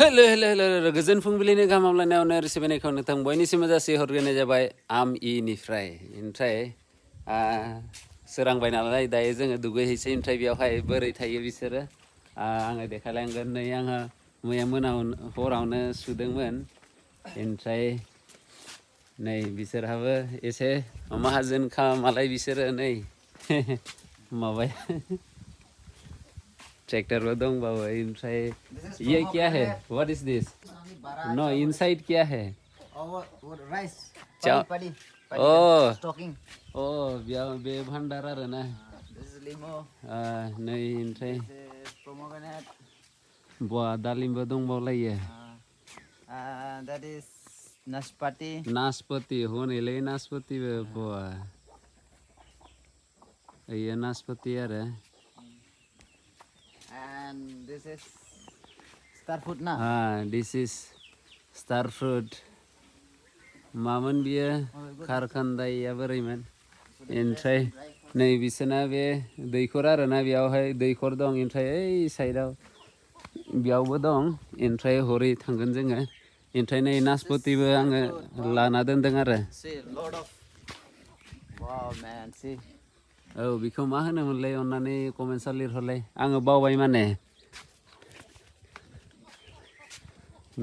Hello hello hello गोजोन फुंबिलिनि गाहाम हामलायनायावनो रिसिबनायखौ नोंथां बयनिसिमबो जासि हरग्रोनाय जाबाय आमइनिफ्राय ओमफ्राय सोरांबाय नालाय दायो जोङो दुगैहैसै ओमफ्राय बेयावहाय बोरै थायो बिसोरो आङो देखायलांगोन नै आङो मैया हरावनो सुदोंमोन ओमफ्राय नै बिसोरहाबो एसे माहाजोनखा मालाय बिसोरो नै माबाया ट्रैक्टर में दंग बाबा इनसाइड ये क्या है व्हाट इज दिस नो इनसाइड क्या है राइस पड़ी ओ स्टॉकिंग ओ बे भंडार आरो ना नै ओमफ्राय बा दालिमबो दंबावलायो that is नाशपाती नाशपति हनैलै नाशपतिबो बा ये नाशपति आरो and this is star fruit ना this is star fruit मामोन बियो खारखान्दाया बोरैमोन ओमफ्राय नै बिसोरना बे दैखर आरोना बेयावहाय दैखर दं ओमफ्राय ओइ साइडआव बेयावबो दं ओमफ्राय हरै थांगोन जोङो ओमफ्राय नै नासपतिबो आङो लाना दोनदों आरो औ बेखौ मा होनोमोनलाय अन्नानै कमेन्टआव लिरहरलाय आङो बावबाय माने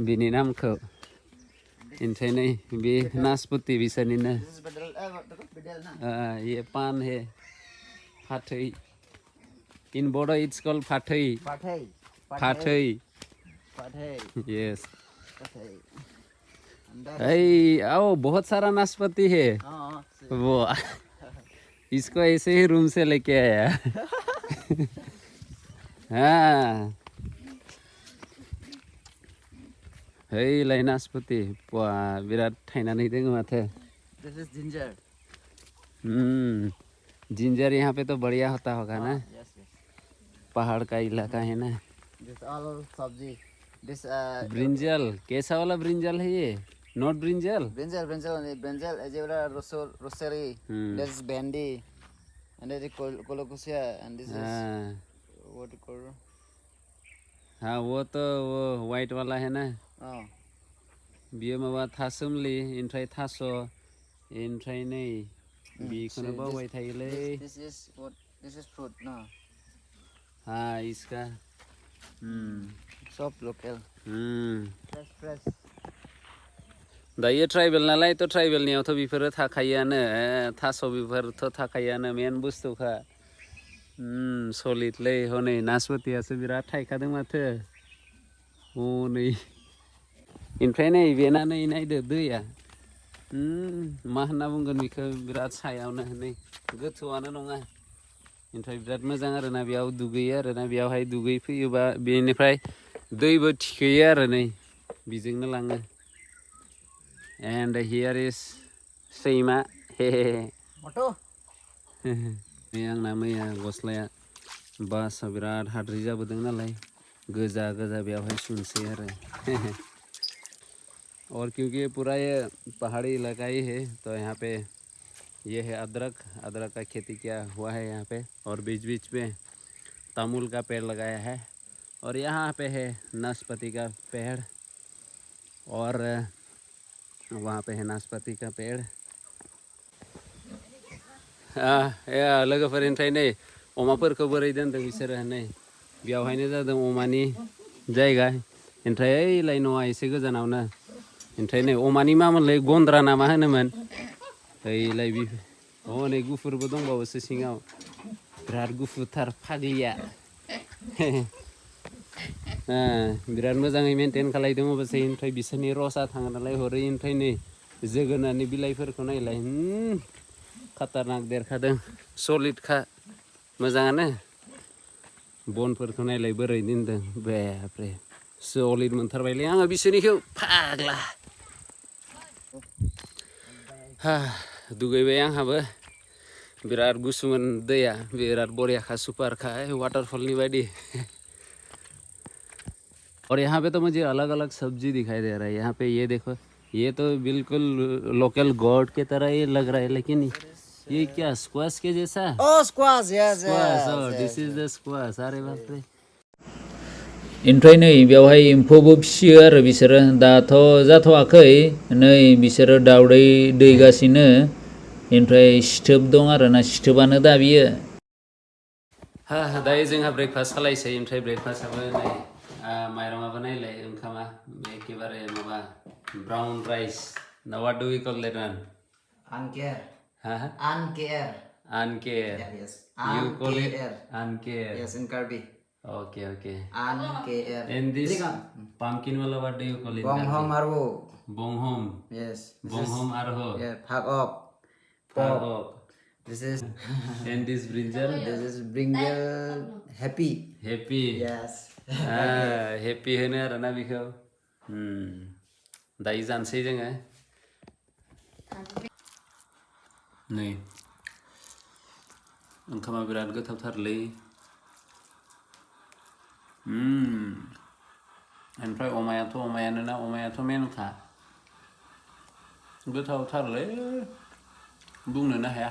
बिनि नामखौ ओमफ्राय नै बे नासपति बिसोरनिनो ये पान है फाथै इन बड' इट्स कल्ड फाथै फाथै यस ओ बहुत सारा नाशपाती है वो इसको ऐसे ही रूम से लेके आया हाँ लाइ नाशपाती बा बिराद थायनानै दोङो माथो जिंजर यहाँ पे तो बढ़िया होता होगा ना पहाड़ का इलाका है ना ब्रिंजल कैसा वाला ब्रिंजल है ये नॉट ब्रिंजल रोसेरी this is bendi and this is colocusia and this is what you call हाँ वो तो वो वाइट वाला है ना बियो माबा थासुमलि ओमफ्राय थास' ओमफ्राय नै बेखौनो बावबाय थायोलै this is fruit ना हाँ इसका सब local fresh दायो ट्राइबेल नालाय थ' ट्राइबेलनियावथ' बेफोरो थाखायोआनो थास' बेफोरथ' थाखायोआनो मेन बुस्थुखा सलिडलै हनै नासपतियासो बिराद थायखादों माथो हनै ओमफ्राय नै बेना नै नायदो दैया मा होनना बुंगोन बेखौ बिराद सायावनो नै गोथौआनो नङा ओमफ्राय बिराद मोजां आरोना बेयाव दुगैयो आरोना बेयावहाय दुगैफैयोबा बेनिफ्राय दैबो थिखोयो आरो नै बेजोंनो लाङो एन्ड हियार इज सैमा हे आंना मैया गस्लाया बासा बिराद हाद्रि जाबोदों नालाय गोजा गोजा बेयावहाय सुनसै आरो और क्योंकि पूरा ये पहाड़ी इलाका ही है तो यहाँ पे ये है अदरक का खेती किया हुआ है यहाँ पे और बीच बीच में तामुल का पेड़ लगाया है और यहाँ पे है नाशपाती का पेड़ और वहाँ पे है नाशपाती का पेड़ लोगोफोरनिफ्राय नै अमाफोरखौ बोरै दोनदों बिसोरो नै बेयावहायनो जादों अमानि जायगा ओमफ्राय ओइलाय न'आ एसे गोजानावनो ओमफ्राय नै अमानि मामोनलाय गन्द्रा ना मा होनोमोन ओइलाय नै गुफुरबो दंबावोसो सिङाव बिराद गुफुरथार फाग्लिया बिराद मोजाङै मेनटेन खालायदों अबसे ओमफ्राय बिसोरनि रसा थाङो नालाय हरै ओमफ्राय नै जोगोनारनि बिलाइफोरखौ नायलाय खाटारनाक देरखादों सलिडखा मोजाङानो बनफोरखौ नायलाय बोरै दोनदों बापरे सलिड मोनथारबायलै आङो बिसोरनिखौ फाग्ला दुगैबाय आंहाबो बिराद गुसुमोन दैया बिराद बरियाखा सुपारखा वाटारफॉलनि बायदि और यहाँ पे तो मुझे अलग अलग सब्जी दिखाई दे रहा है यहाँ पे ये देखो ये तो बिल्कुल लोकल गोट के तरह ये लग रहा है लेकिन ये क्या स्क्वाश के जैसा स्क्वाश दिस इज द स्क्वाश अरे बाप रे ओमफ्राय नै बेवहाय एम्फौबो फिसियो आरो बिसोरो दाथ' जाथ'वाखै नै बिसोरो दावदै दैगासिनो ओमफ्राय सिथोब दं आरोना सिथोबानो दा बियो दायो जोंहा ब्रेकफास्ट खालायसै ओमफ्राय ब्रेकफास्टआबो नै माइरङाबो नायलाय ओंखामा एखेबारे माबा ब्राउन राइस ना what do we call that one? Uncare. Huh? Uncare. Uncare. Yeah, yes. You call it Uncare. uncare. Yes, in Karbi. Okay, okay. Uncare. And this pumpkin wala what do you call it? Bonghom Arvo. Bonghom. Yes. Bonghom arho. Yeah, Phagok. Phagok. This is And this brinjal? this is brinjal happy. Happy. Yes. Happy होनो आरोना बेखौ दायो जानोसै जोङो नै ओंखामा बिराद गोथावथारलै ओमफ्राय अमायाथ' मेनखा गोथावथारलै बुंनोनो हाया